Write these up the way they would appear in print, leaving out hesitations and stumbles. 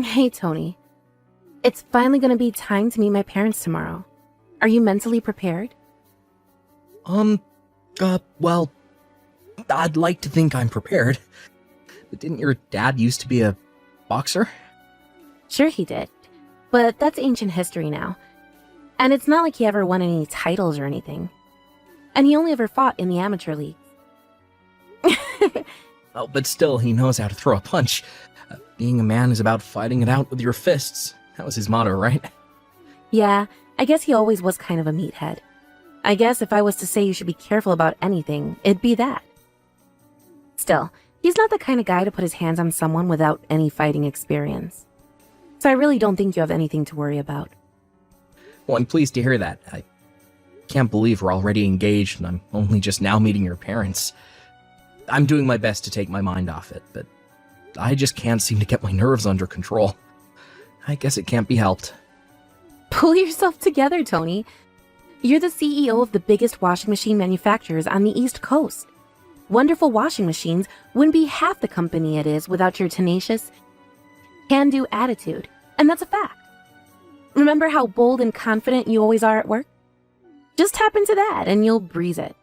Hey, Tony. It's finally gonna be time to meet my parents tomorrow. Are you mentally prepared? Well, I'd like to think I'm prepared. But didn't your dad used to be a boxer? Sure he did, but that's ancient history now. And it's not like he ever won any titles or anything. And he only ever fought in the amateur league. Oh, but still, he knows how to throw a punch. Being a man is about fighting it out with your fists. That was his motto, right? Yeah, I guess he always was kind of a meathead. I guess if I was to say you should be careful about anything, it'd be that. Still, he's not the kind of guy to put his hands on someone without any fighting experience. So I really don't think you have anything to worry about. Well, I'm pleased to hear that. I can't believe we're already engaged and I'm only just now meeting your parents. I'm doing my best to take my mind off it, but I just can't seem to get my nerves under control. I guess it can't be helped. Pull yourself together, Tony. You're the CEO of the biggest washing machine manufacturers on the East Coast. Wonderful Washing Machines wouldn't be half the company it is without your tenacious, can-do attitude, and that's a fact. Remember how bold and confident you always are at work? Just tap into that and you'll breeze it.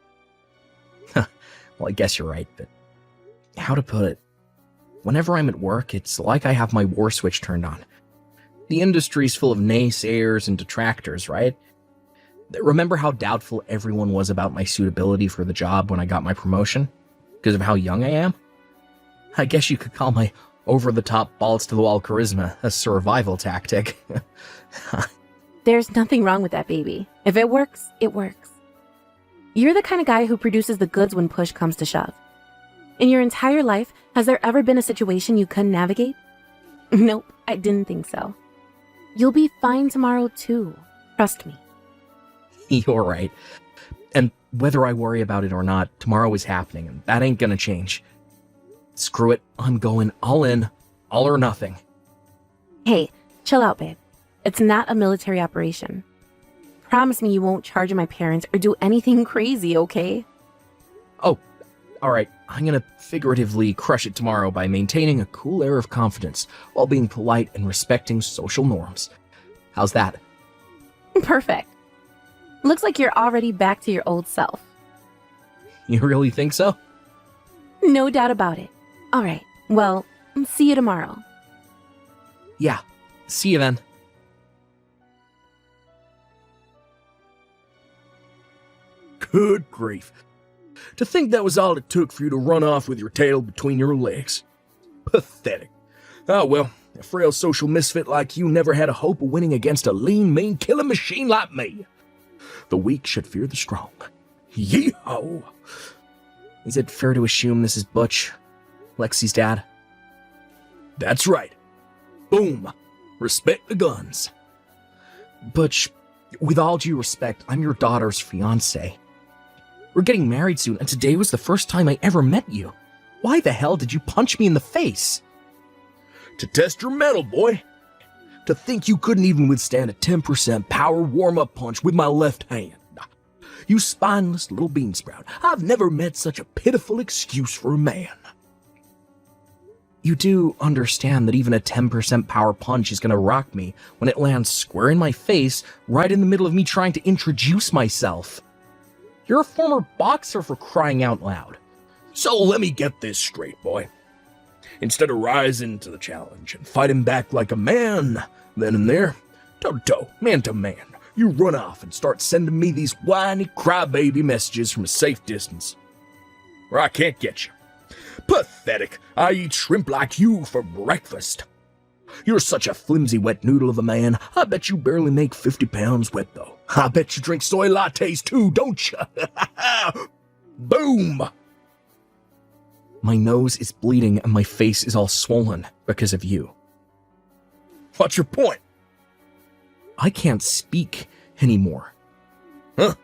Well, I guess you're right, but how to put it? Whenever I'm at work, it's like I have my war switch turned on. The industry's full of naysayers and detractors, right? Remember how doubtful everyone was about my suitability for the job when I got my promotion? Because of how young I am? I guess you could call my over-the-top, balls-to-the-wall charisma a survival tactic. There's nothing wrong with that, baby. If it works, it works. You're the kind of guy who produces the goods when push comes to shove. In your entire life, has there ever been a situation you couldn't navigate? Nope, I didn't think so. You'll be fine tomorrow, too. Trust me. You're right. And whether I worry about it or not, tomorrow is happening, and that ain't gonna change. Screw it, I'm going all in, all or nothing. Hey, chill out, babe. It's not a military operation. Promise me you won't charge my parents or do anything crazy, okay? Oh, alright, I'm gonna figuratively crush it tomorrow by maintaining a cool air of confidence while being polite and respecting social norms. How's that? Perfect. Looks like you're already back to your old self. You really think so? No doubt about it. Alright, well, see you tomorrow. Yeah, see you then. Good grief. To think that was all it took for you to run off with your tail between your legs. Pathetic. Ah well, a frail social misfit like you never had a hope of winning against a lean, mean killing machine like me. The weak should fear the strong. Yee-ho! Is it fair to assume this is Butch, Lexi's dad? That's right. Boom. Respect the guns. Butch, with all due respect, I'm your daughter's fiancé. We're getting married soon, and today was the first time I ever met you. Why the hell did you punch me in the face? To test your mettle, boy. To think you couldn't even withstand a 10% power warm-up punch with my left hand. You spineless little beansprout. I've never met such a pitiful excuse for a man. You do understand that even a 10% power punch is gonna rock me when it lands square in my face, right in the middle of me trying to introduce myself. You're a former boxer, for crying out loud. So let me get this straight, boy. Instead of rising to the challenge and fighting back like a man, then and there, toe-to-toe, man-to-man, you run off and start sending me these whiny crybaby messages from a safe distance. Or I can't get you. Pathetic. I eat shrimp like you for breakfast. You're such a flimsy wet noodle of a man. I bet you barely make 50 pounds wet, though. I bet you drink soy lattes, too, don't you? Boom! My nose is bleeding and my face is all swollen because of you. What's your point? I can't speak anymore. Huh?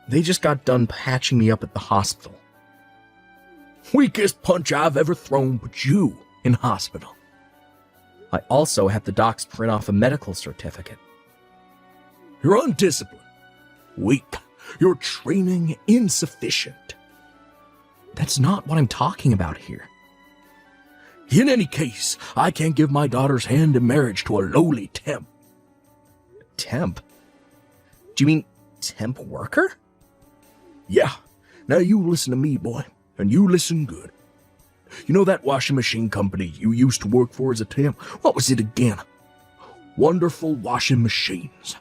They just got done patching me up at the hospital. Weakest punch I've ever thrown put you in hospital. I also had the docs print off a medical certificate. You're undisciplined. Weak. Your training insufficient. That's not what I'm talking about here. In any case, I can't give my daughter's hand in marriage to a lowly temp. Temp? Do you mean temp worker? Yeah. Now you listen to me, boy, and you listen good. You know that washing machine company you used to work for as a temp? What was it again? Wonderful Washing Machines.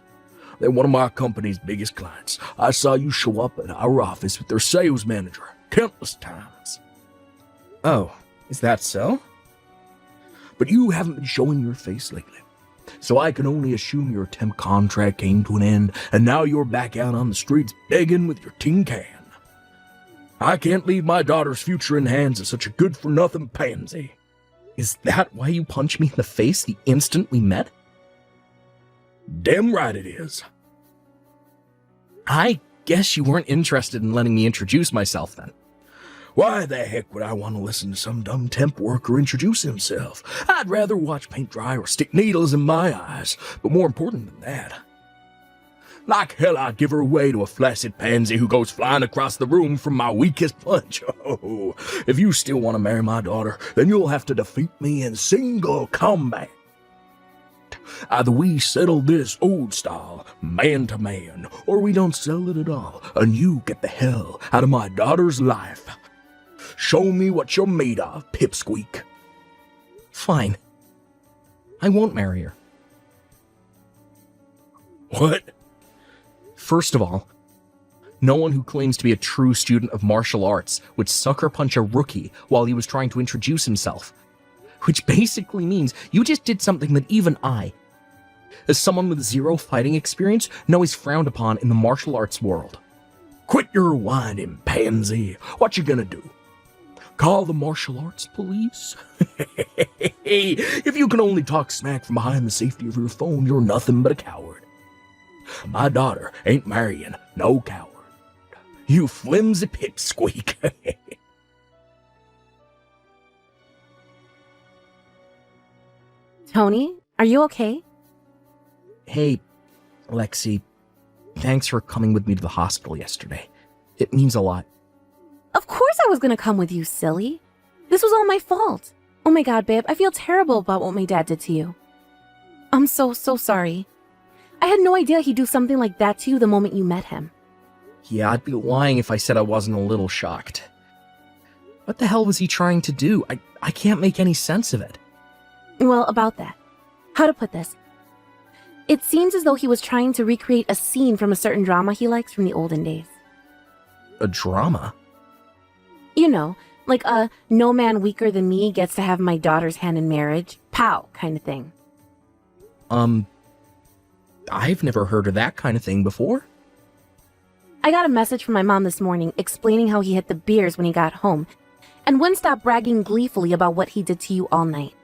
They're one of my company's biggest clients. I saw you show up at our office with their sales manager countless times. Oh, is that so? But you haven't been showing your face lately. So I can only assume your temp contract came to an end, and now you're back out on the streets begging with your tin can. I can't leave my daughter's future in hands of such a good-for-nothing pansy. Is that why you punched me in the face the instant we met? Damn right it is. I guess you weren't interested in letting me introduce myself then. Why the heck would I want to listen to some dumb temp worker introduce himself? I'd rather watch paint dry or stick needles in my eyes, but more important than that, like hell I'd give her away to a flaccid pansy who goes flying across the room from my weakest punch. Oh, if you still want to marry my daughter, then you'll have to defeat me in single combat. Either we settle this old style, man to man, or we don't settle it at all, and you get the hell out of my daughter's life. Show me what you're made of, pipsqueak. Fine. I won't marry her. What? First of all, no one who claims to be a true student of martial arts would sucker punch a rookie while he was trying to introduce himself. Which basically means you just did something that even I, as someone with zero fighting experience, know is frowned upon in the martial arts world. Quit your whining, pansy. What you gonna do? Call the martial arts police? If you can only talk smack from behind the safety of your phone, you're nothing but a coward. My daughter ain't marrying no coward. You flimsy pipsqueak. Tony, are you okay? Hey, Lexi, thanks for coming with me to the hospital yesterday. It means a lot. Of course I was gonna come with you, silly. This was all my fault. Oh my god, babe, I feel terrible about what my dad did to you. I'm so sorry. I had no idea he'd do something like that to you the moment you met him. Yeah, I'd be lying if I said I wasn't a little shocked. What the hell was he trying to do? I can't make any sense of it. Well, about that. How to put this? It seems as though he was trying to recreate a scene from a certain drama he likes from the olden days. A drama? You know, like a no man weaker than me gets to have my daughter's hand in marriage, pow, kind of thing. I've never heard of that kind of thing before. I got a message from my mom this morning explaining how he hit the beers when he got home and wouldn't stop bragging gleefully about what he did to you all night.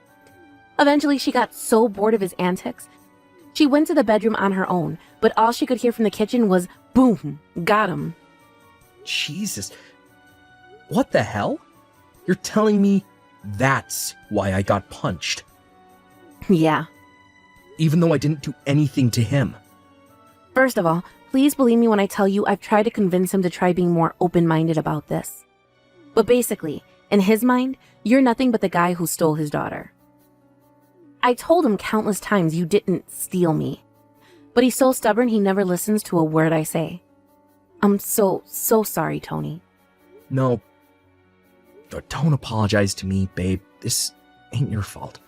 Eventually, she got so bored of his antics, she went to the bedroom on her own, but all she could hear from the kitchen was, boom, got him. Jesus. What the hell? You're telling me that's why I got punched, Yeah. even though I didn't do anything to him? First of all, please believe me when I tell you I've tried to convince him to try being more open-minded about this. But basically, in his mind, you're nothing but the guy who stole his daughter. I told him countless times you didn't steal me, but he's so stubborn he never listens to a word I say. I'm so sorry, Tony. No. Don't apologize to me, babe. This ain't your fault.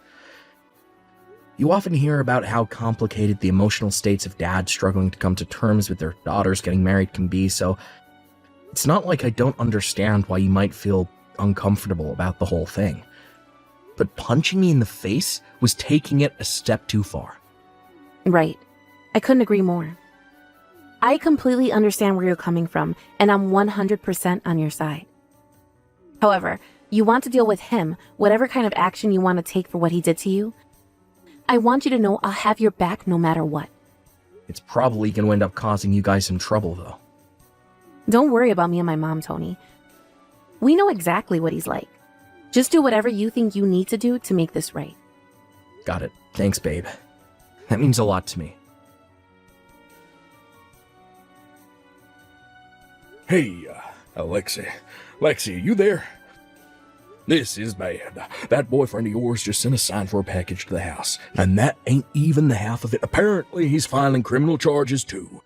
You often hear about how complicated the emotional states of dads struggling to come to terms with their daughters getting married can be, so it's not like I don't understand why you might feel uncomfortable about the whole thing. But punching me in the face was taking it a step too far. Right. I couldn't agree more. I completely understand where you're coming from, and I'm 100% on your side. However, you want to deal with him, whatever kind of action you want to take for what he did to you. I want you to know I'll have your back no matter what. It's probably going to end up causing you guys some trouble, though. Don't worry about me and my mom, Tony. We know exactly what he's like. Just do whatever you think you need to do to make this right. Got it. Thanks, babe. That means a lot to me. Hey, Lexi, you there? This is bad. That boyfriend of yours just sent a sign for a package to the house, and that ain't even the half of it. Apparently, he's filing criminal charges too.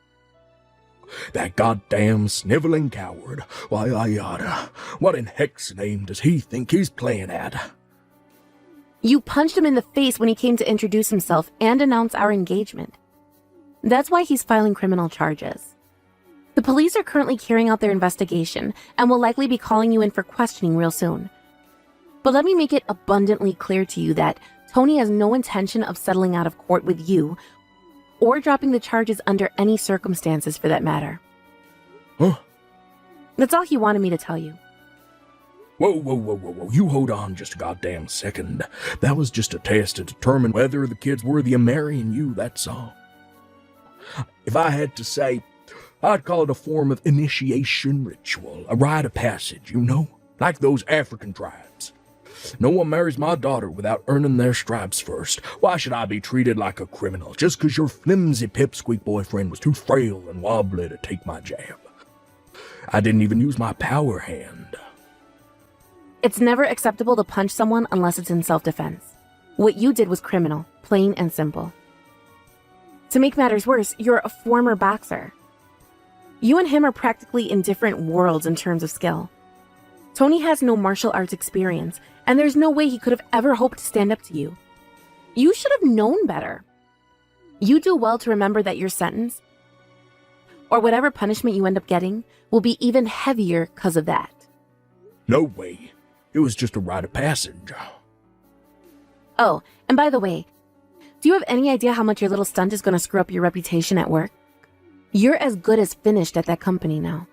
That goddamn sniveling coward. Why, Ayada, what in heck's name does he think he's playing at? You punched him in the face when he came to introduce himself and announce our engagement. That's why he's filing criminal charges. The police are currently carrying out their investigation and will likely be calling you in for questioning real soon. But let me make it abundantly clear to you that Tony has no intention of settling out of court with you or dropping the charges under any circumstances for that matter. Huh? That's all he wanted me to tell you. Whoa. You hold on just a goddamn second. That was just a test to determine whether the kid's worthy of marrying you, that's all. If I had to say, I'd call it a form of initiation ritual, a rite of passage, you know? Like those African tribes. No one marries my daughter without earning their stripes first. Why should I be treated like a criminal just 'cause your flimsy pipsqueak boyfriend was too frail and wobbly to take my jab? I didn't even use my power hand. It's never acceptable to punch someone unless it's in self-defense. What you did was criminal, plain and simple. To make matters worse, you're a former boxer. You and him are practically in different worlds in terms of skill. Tony has no martial arts experience, and there's no way he could have ever hoped to stand up to you. You should have known better. You do well to remember that your sentence, or whatever punishment you end up getting, will be even heavier because of that. No way. It was just a rite of passage. Oh, and by the way, do you have any idea how much your little stunt is going to screw up your reputation at work? You're as good as finished at that company now.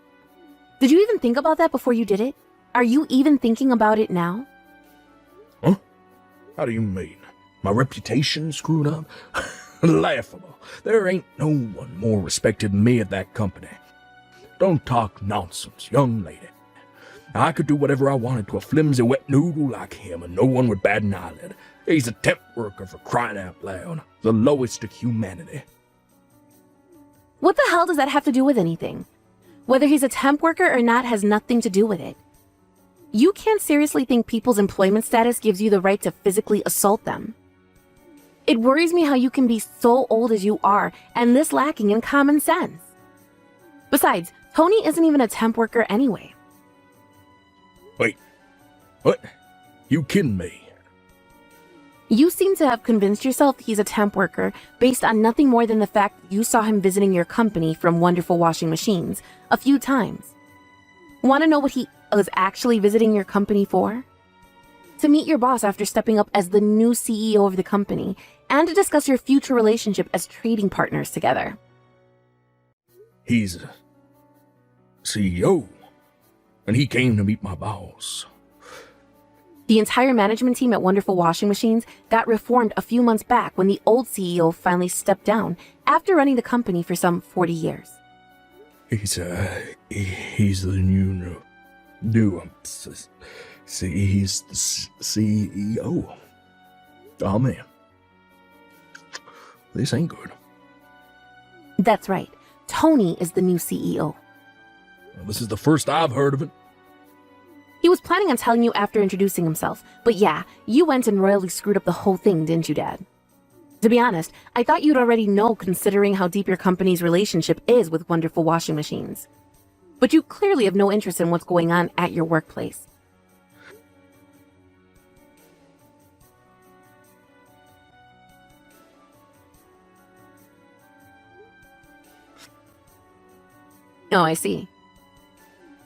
Did you even think about that before you did it? Are you even thinking about it now? Huh? How do you mean? My reputation screwed up? Laughable. There ain't no one more respected than me at that company. Don't talk nonsense, young lady. I could do whatever I wanted to a flimsy wet noodle like him, and no one would bat an eyelid. He's a temp worker, for crying out loud. The lowest of humanity. What the hell does that have to do with anything? Whether he's a temp worker or not has nothing to do with it. You can't seriously think people's employment status gives you the right to physically assault them. It worries me how you can be so old as you are and this lacking in common sense. Besides, Tony isn't even a temp worker anyway. Wait, what? You kidding me? You seem to have convinced yourself he's a temp worker based on nothing more than the fact you saw him visiting your company from Wonderful Washing Machines a few times. Want to know what he was actually visiting your company for? To meet your boss after stepping up as the new CEO of the company and to discuss your future relationship as trading partners together. He's a CEO, and he came to meet my boss. The entire management team at Wonderful Washing Machines got reformed a few months back when the old CEO finally stepped down after running the company for some 40 years. He's the new, he's the CEO. Oh man, this ain't good. That's right. Tony is the new CEO. Well, this is the first I've heard of it. He was planning on telling you after introducing himself, but yeah, you went and royally screwed up the whole thing, didn't you, Dad? To be honest, I thought you'd already know considering how deep your company's relationship is with Wonderful Washing Machines. But you clearly have no interest in what's going on at your workplace. Oh, I see.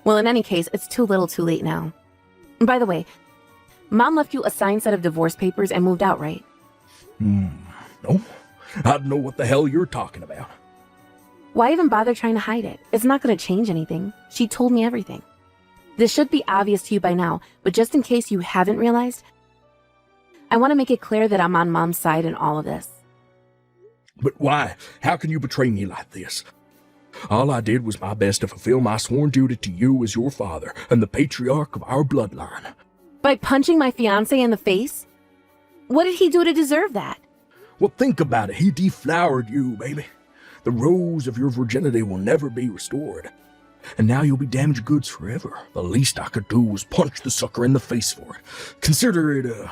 Well, in any case, it's too little too late now. By the way, Mom left you a signed set of divorce papers and moved out, right? No, I don't know what the hell you're talking about. Why even bother trying to hide it? It's not going to change anything. She told me everything. This should be obvious to you by now, but just in case you haven't realized, I want to make it clear that I'm on Mom's side in all of this. But why? How can you betray me like this? All I did was my best to fulfill my sworn duty to you as your father and the patriarch of our bloodline. By punching my fiancé in the face? What did he do to deserve that? Well, think about it. He deflowered you, baby. The rose of your virginity will never be restored. And now you'll be damaged goods forever. The least I could do was punch the sucker in the face for it. Consider it,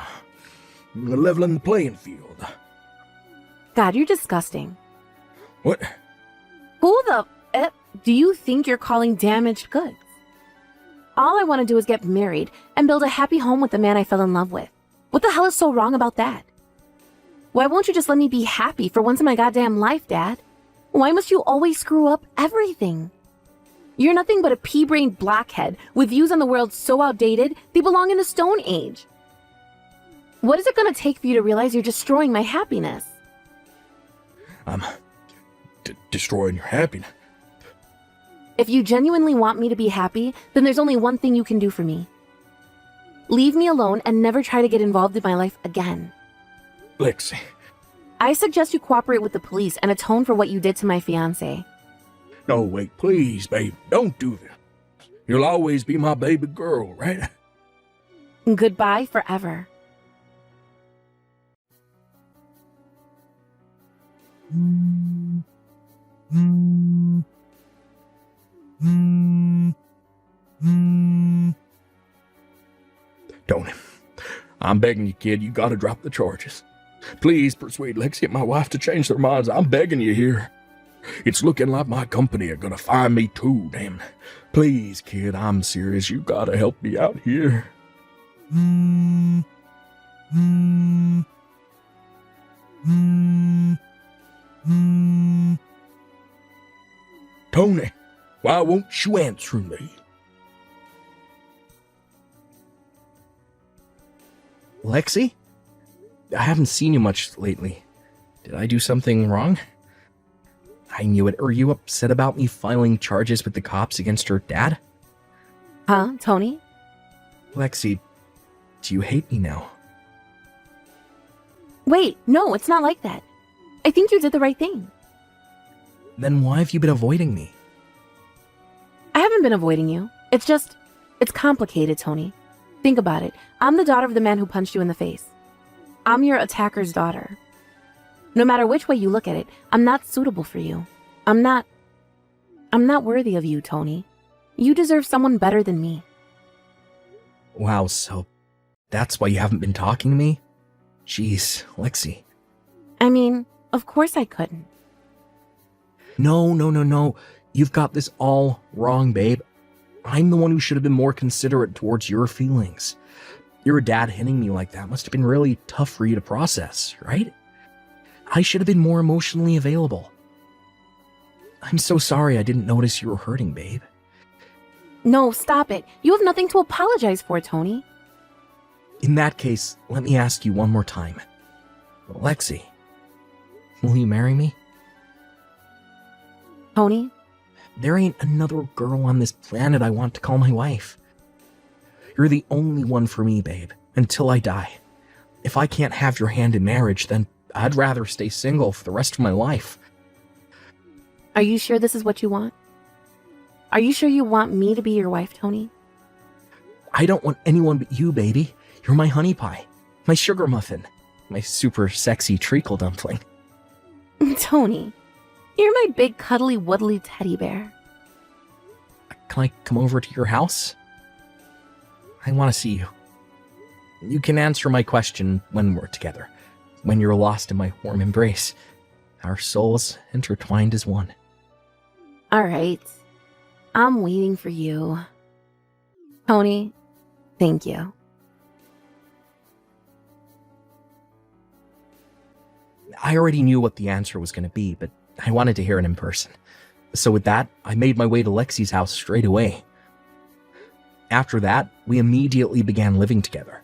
leveling the playing field. God, you're disgusting. What? Who the do you think you're calling damaged goods? All I want to do is get married and build a happy home with the man I fell in love with. What the hell is so wrong about that? Why won't you just let me be happy for once in my goddamn life, Dad? Why must you always screw up everything? You're nothing but a pea-brained blockhead with views on the world so outdated they belong in the Stone Age. What is it going to take for you to realize you're destroying my happiness? I'm destroying your happiness. If you genuinely want me to be happy, then there's only one thing you can do for me. Leave me alone and never try to get involved in my life again. Lexi. I suggest you cooperate with the police and atone for what you did to my fiancé. No, wait, please, babe. Don't do this. You'll always be my baby girl, right? Goodbye forever. Tony, I'm begging you, kid, you gotta drop the charges. Please persuade Lexi and my wife to change their minds. I'm begging you here. It's looking like my company are gonna fire me too, damn. Please, kid, I'm serious. You gotta help me out here. Tony, why won't you answer me? Lexi? I haven't seen you much lately. Did I do something wrong? I knew it. Are you upset about me filing charges with the cops against your dad? Huh, Tony? Lexi, do you hate me now? Wait, no, it's not like that. I think you did the right thing. Then why have you been avoiding me? I haven't been avoiding you. It's complicated, Tony. Think about it. I'm the daughter of the man who punched you in the face. I'm your attacker's daughter. No matter which way you look at it, I'm not suitable for you. I'm not worthy of you, Tony. You deserve someone better than me. Wow, so that's why you haven't been talking to me? Jeez, Lexi. I mean, of course I couldn't. No. You've got this all wrong, babe. I'm the one who should have been more considerate towards your feelings. Your dad hitting me like that must have been really tough for you to process, right? I should have been more emotionally available. I'm so sorry I didn't notice you were hurting, babe. No, stop it. You have nothing to apologize for, Tony. In that case, let me ask you one more time. Lexi, will you marry me? Tony? There ain't another girl on this planet I want to call my wife. You're the only one for me, babe, until I die. If I can't have your hand in marriage, then I'd rather stay single for the rest of my life. Are you sure this is what you want? Are you sure you want me to be your wife, Tony? I don't want anyone but you, baby. You're my honey pie, my sugar muffin, my super sexy treacle dumpling. Tony, you're my big cuddly wuddly teddy bear. Can I come over to your house? I want to see you. You can answer my question when we're together, when you're lost in my warm embrace. Our souls intertwined as one. All right. I'm waiting for you. Tony, thank you. I already knew what the answer was going to be, but I wanted to hear it in person. So with that, I made my way to Lexi's house straight away. After that, we immediately began living together.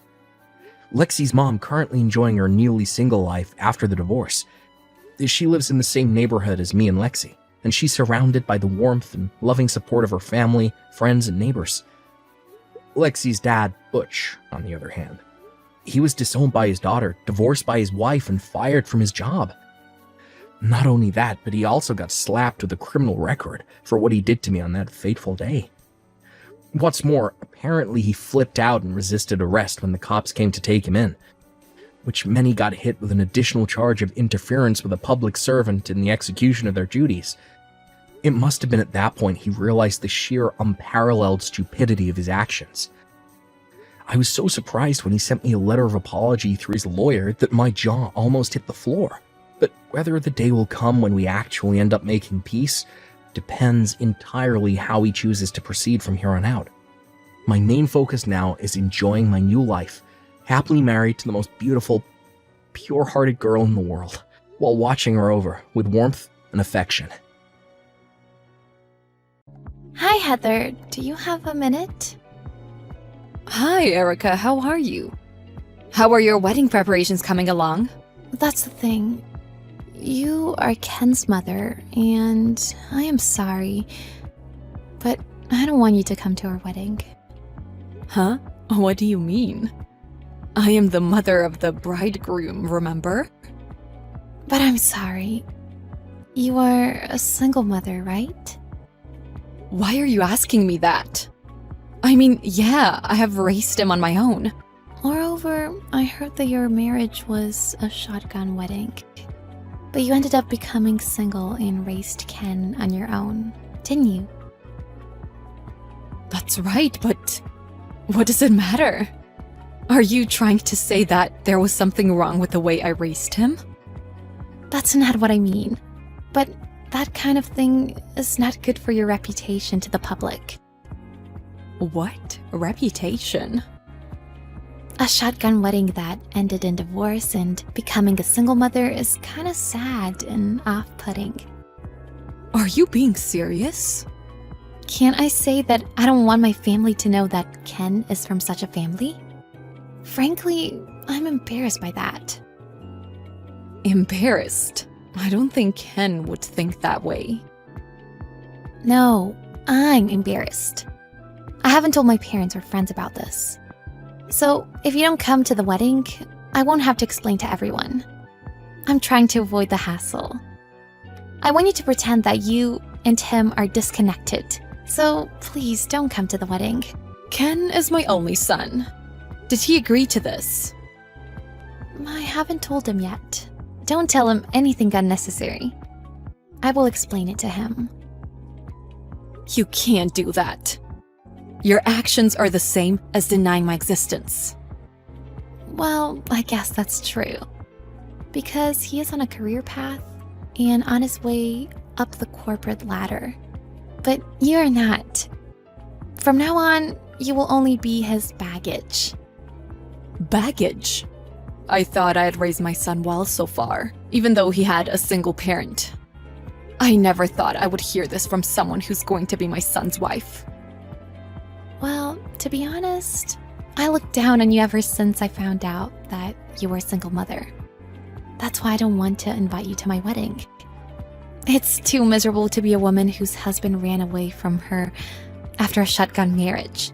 Lexi's mom currently enjoying her newly single life after the divorce. She lives in the same neighborhood as me and Lexi, and she's surrounded by the warmth and loving support of her family, friends, and neighbors. Lexi's dad, Butch, on the other hand, he was disowned by his daughter, divorced by his wife, and fired from his job. Not only that, but he also got slapped with a criminal record for what he did to me on that fateful day. What's more, apparently he flipped out and resisted arrest when the cops came to take him in, which meant he got hit with an additional charge of interference with a public servant in the execution of their duties. It must have been at that point he realized the sheer unparalleled stupidity of his actions. I was so surprised when he sent me a letter of apology through his lawyer that my jaw almost hit the floor. But whether the day will come when we actually end up making peace depends entirely how he chooses to proceed from here on out. My main focus now is enjoying my new life, happily married to the most beautiful, pure-hearted girl in the world, while watching her over with warmth and affection. Hi, Heather. Do you have a minute? Hi, Erica. How are you? How are your wedding preparations coming along? That's the thing. You are Ken's mother, and I am sorry, but I don't want you to come to our wedding. Huh? What do you mean? I am the mother of the bridegroom, remember? But I'm sorry. You are a single mother, right? Why are you asking me that? I mean, yeah, I have raised him on my own. Moreover, I heard that your marriage was a shotgun wedding. But you ended up becoming single and raised Ken on your own, didn't you? That's right, but what does it matter? Are you trying to say that there was something wrong with the way I raised him? That's not what I mean. But that kind of thing is not good for your reputation to the public. What? Reputation? A shotgun wedding that ended in divorce and becoming a single mother is kind of sad and off-putting. Are you being serious? Can't I say that I don't want my family to know that Ken is from such a family? Frankly, I'm embarrassed by that. Embarrassed? I don't think Ken would think that way. No, I'm embarrassed. I haven't told my parents or friends about this. So, if you don't come to the wedding, I won't have to explain to everyone. I'm trying to avoid the hassle. I want you to pretend that you and him are disconnected. So, please don't come to the wedding. Ken is my only son. Did he agree to this? I haven't told him yet. Don't tell him anything unnecessary. I will explain it to him. You can't do that. Your actions are the same as denying my existence. Well, I guess that's true. Because he is on a career path and on his way up the corporate ladder. But you are not. From now on, you will only be his baggage. Baggage? I thought I had raised my son well so far, even though he had a single parent. I never thought I would hear this from someone who's going to be my son's wife. Well, to be honest, I looked down on you ever since I found out that you were a single mother. That's why I don't want to invite you to my wedding. It's too miserable to be a woman whose husband ran away from her after a shotgun marriage.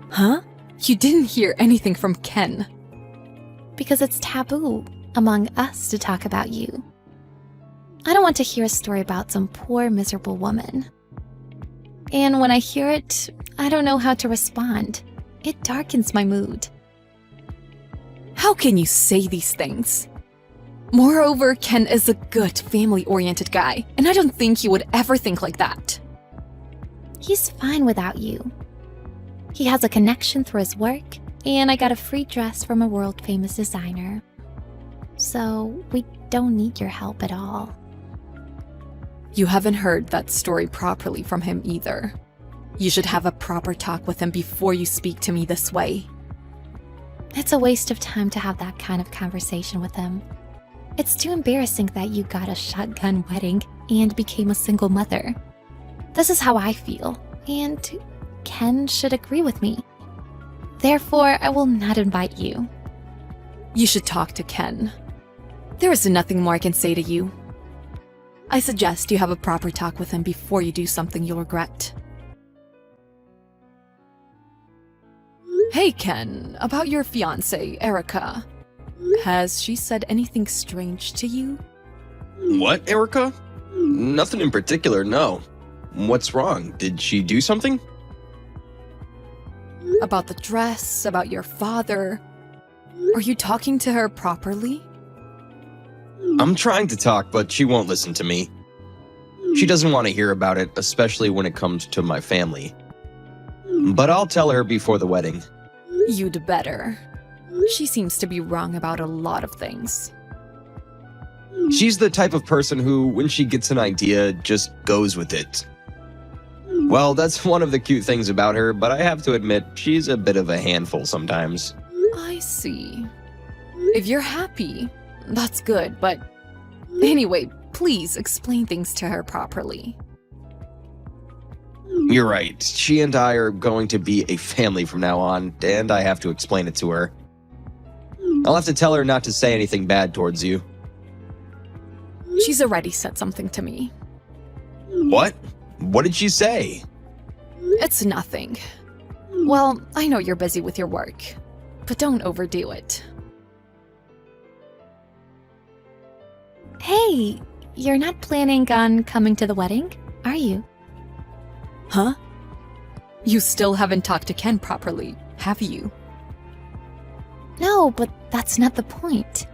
Huh? You didn't hear anything from Ken. Because it's taboo among us to talk about you. I don't want to hear a story about some poor, miserable woman. And when I hear it, I don't know how to respond. It darkens my mood. How can you say these things? Moreover, Ken is a good, family-oriented guy, and I don't think he would ever think like that. He's fine without you. He has a connection through his work, and I got a free dress from a world-famous designer. So, we don't need your help at all. You haven't heard that story properly from him either. You should have a proper talk with him before you speak to me this way. It's a waste of time to have that kind of conversation with him. It's too embarrassing that you got a shotgun wedding and became a single mother. This is how I feel, and Ken should agree with me. Therefore, I will not invite you. You should talk to Ken. There is nothing more I can say to you. I suggest you have a proper talk with him before you do something you'll regret. Hey Ken, about your fiancée, Erica. Has she said anything strange to you? What, Erica? Nothing in particular, no. What's wrong? Did she do something? About the dress, about your father. Are you talking to her properly? I'm trying to talk, but she won't listen to me. She doesn't want to hear about it, especially when it comes to my family. But I'll tell her before the wedding. You'd better. She seems to be wrong about a lot of things. She's the type of person who, when she gets an idea, just goes with it. Well, that's one of the cute things about her, but I have to admit, she's a bit of a handful sometimes. I see. If you're happy, that's good, but anyway, please explain things to her properly. You're right. She and I are going to be a family from now on, and I have to explain it to her. I'll have to tell her not to say anything bad towards you. She's already said something to me. What? What did she say? It's nothing. Well, I know you're busy with your work, but don't overdo it. Hey, you're not planning on coming to the wedding, are you? Huh? You still haven't talked to Ken properly, have you? No, but that's not the point.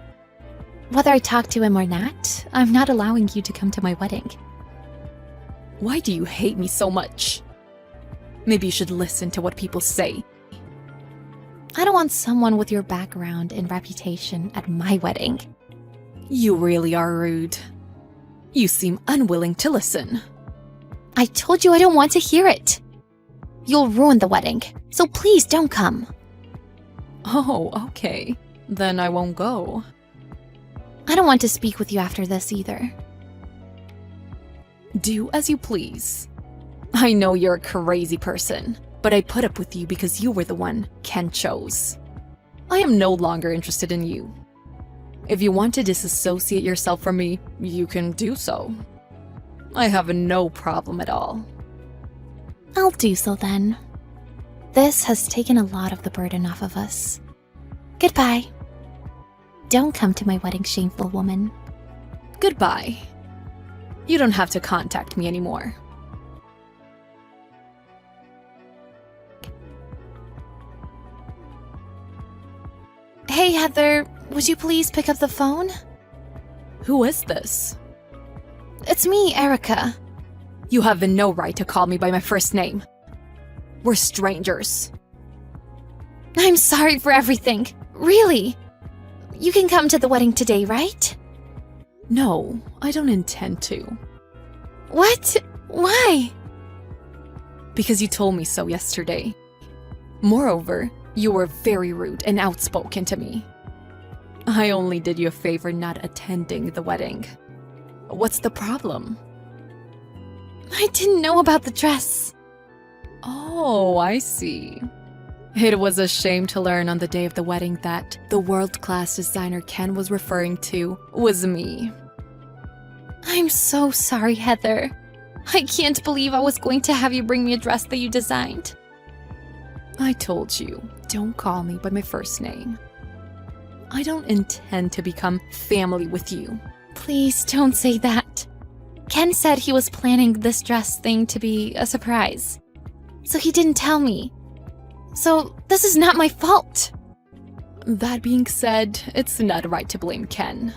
Whether I talk to him or not, I'm not allowing you to come to my wedding. Why do you hate me so much? Maybe you should listen to what people say. I don't want someone with your background and reputation at my wedding. You really are rude. You seem unwilling to listen. I told you I don't want to hear it. You'll ruin the wedding, so please don't come. Oh, okay. Then I won't go. I don't want to speak with you after this either. Do as you please. I know you're a crazy person, but I put up with you because you were the one Ken chose. I am no longer interested in you. If you want to disassociate yourself from me, you can do so. I have no problem at all. I'll do so then. This has taken a lot of the burden off of us. Goodbye. Don't come to my wedding, shameful woman. Goodbye. You don't have to contact me anymore. Hey, Heather, would you please pick up the phone? Who is this? It's me, Erica. You have no right to call me by my first name. We're strangers. I'm sorry for everything. Really. You can come to the wedding today, right? No, I don't intend to. What? Why? Because you told me so yesterday. Moreover, you were very rude and outspoken to me. I only did you a favor not attending the wedding. What's the problem? I didn't know about the dress. Oh, I see. It was a shame to learn on the day of the wedding that the world-class designer Ken was referring to was me. I'm so sorry, Heather. I can't believe I was going to have you bring me a dress that you designed. I told you, don't call me by my first name. I don't intend to become family with you. Please don't say that. Ken said he was planning this dress thing to be a surprise. So he didn't tell me. So this is not my fault. That being said, it's not right to blame Ken.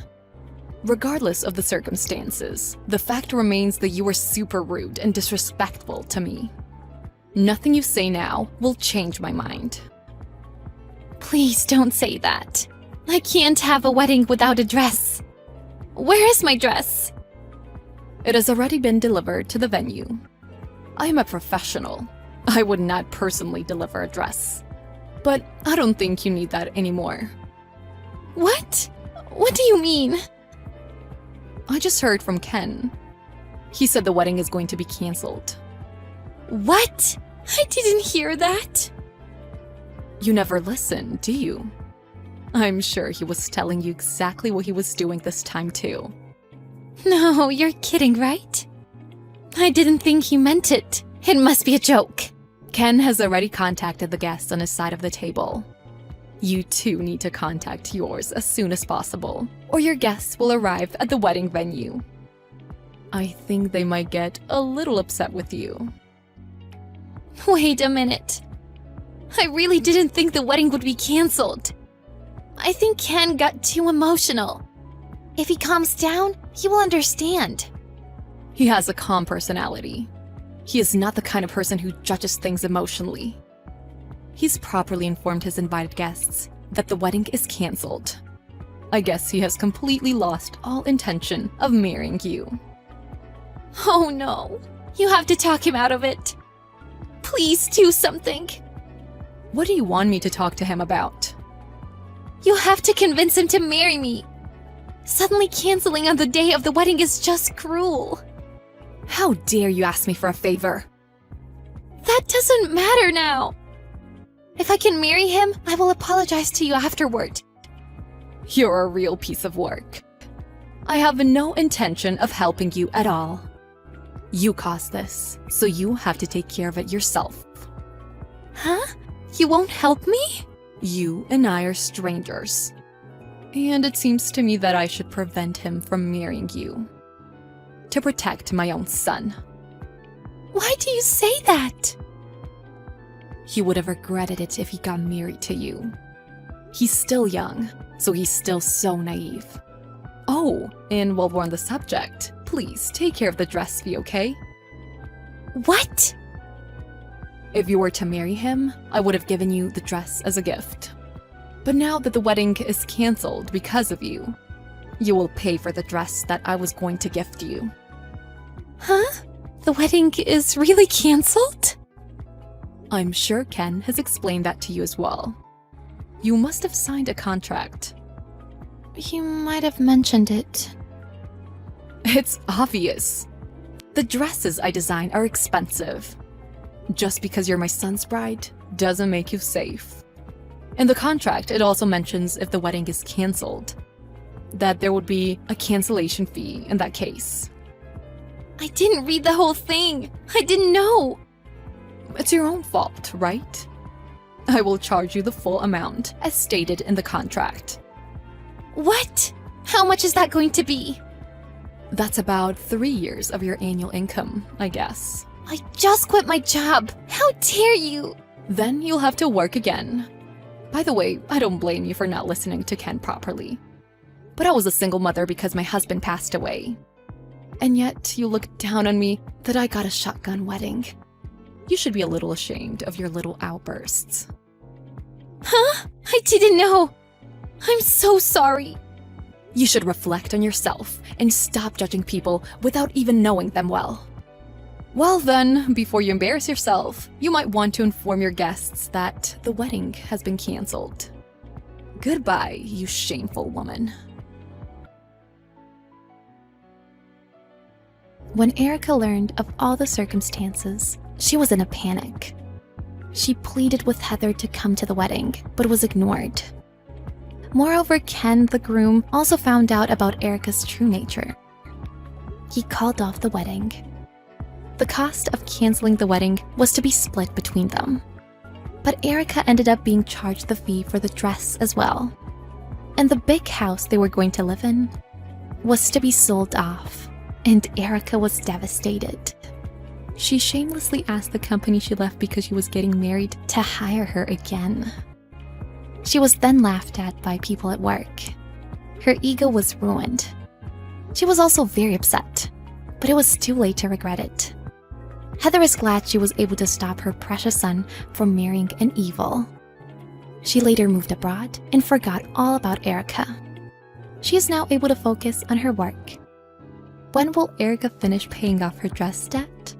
Regardless of the circumstances, the fact remains that you were super rude and disrespectful to me. Nothing you say now will change my mind. Please don't say that. I can't have a wedding without a dress. Where is my dress? It has already been delivered to the venue. I am a professional. I would not personally deliver a dress. But I don't think you need that anymore. What? What do you mean? I just heard from Ken. He said the wedding is going to be canceled. What? I didn't hear that. You never listen, do you? I'm sure he was telling you exactly what he was doing this time too. No, you're kidding, right? I didn't think he meant it. It must be a joke. Ken has already contacted the guests on his side of the table. You too need to contact yours as soon as possible, or your guests will arrive at the wedding venue. I think they might get a little upset with you. Wait a minute. I really didn't think the wedding would be canceled. I think Ken got too emotional. If he calms down, he will understand. He has a calm personality. He is not the kind of person who judges things emotionally. He's properly informed his invited guests that the wedding is cancelled. I guess he has completely lost all intention of marrying you. Oh no. You have to talk him out of it. Please do something. What do you want me to talk to him about? You have to convince him to marry me. Suddenly canceling on the day of the wedding is just cruel. How dare you ask me for a favor? That doesn't matter now. If I can marry him, I will apologize to you afterward. You're a real piece of work. I have no intention of helping you at all. You caused this, so you have to take care of it yourself. Huh? You won't help me? You and I are strangers. And it seems to me that I should prevent him from marrying you. To protect my own son. Why do you say that? He would have regretted it if he got married to you. He's still young, so he's still so naive. Oh, and while we're on the subject, please take care of the dress fee, okay? What? If you were to marry him, I would have given you the dress as a gift. But now that the wedding is cancelled because of you, you will pay for the dress that I was going to gift you. Huh? The wedding is really cancelled? I'm sure Ken has explained that to you as well. You must have signed a contract. You might have mentioned it. It's obvious. The dresses I design are expensive. Just because you're my son's bride doesn't make you safe. In the contract, it also mentions if the wedding is cancelled, that there would be a cancellation fee in that case. I didn't read the whole thing. I didn't know. It's your own fault, right? I will charge you the full amount, as stated in the contract. What? How much is that going to be? That's about 3 years of your annual income, I guess. I just quit my job. How dare you? Then you'll have to work again. By the way, I don't blame you for not listening to Ken properly. But I was a single mother because my husband passed away. And yet you look down on me that I got a shotgun wedding. You should be a little ashamed of your little outbursts. Huh? I didn't know. I'm so sorry. You should reflect on yourself and stop judging people without even knowing them well. Well then, before you embarrass yourself, you might want to inform your guests that the wedding has been cancelled. Goodbye, you shameful woman. When Erica learned of all the circumstances, she was in a panic. She pleaded with Heather to come to the wedding, but was ignored. Moreover, Ken, the groom, also found out about Erica's true nature. He called off the wedding. The cost of canceling the wedding was to be split between them. But Erica ended up being charged the fee for the dress as well. And the big house they were going to live in was to be sold off, and Erica was devastated. She shamelessly asked the company she left because she was getting married to hire her again. She was then laughed at by people at work. Her ego was ruined. She was also very upset, but it was too late to regret it. Heather is glad she was able to stop her precious son from marrying an evil. She later moved abroad and forgot all about Erica. She is now able to focus on her work. When will Erica finish paying off her dress debt?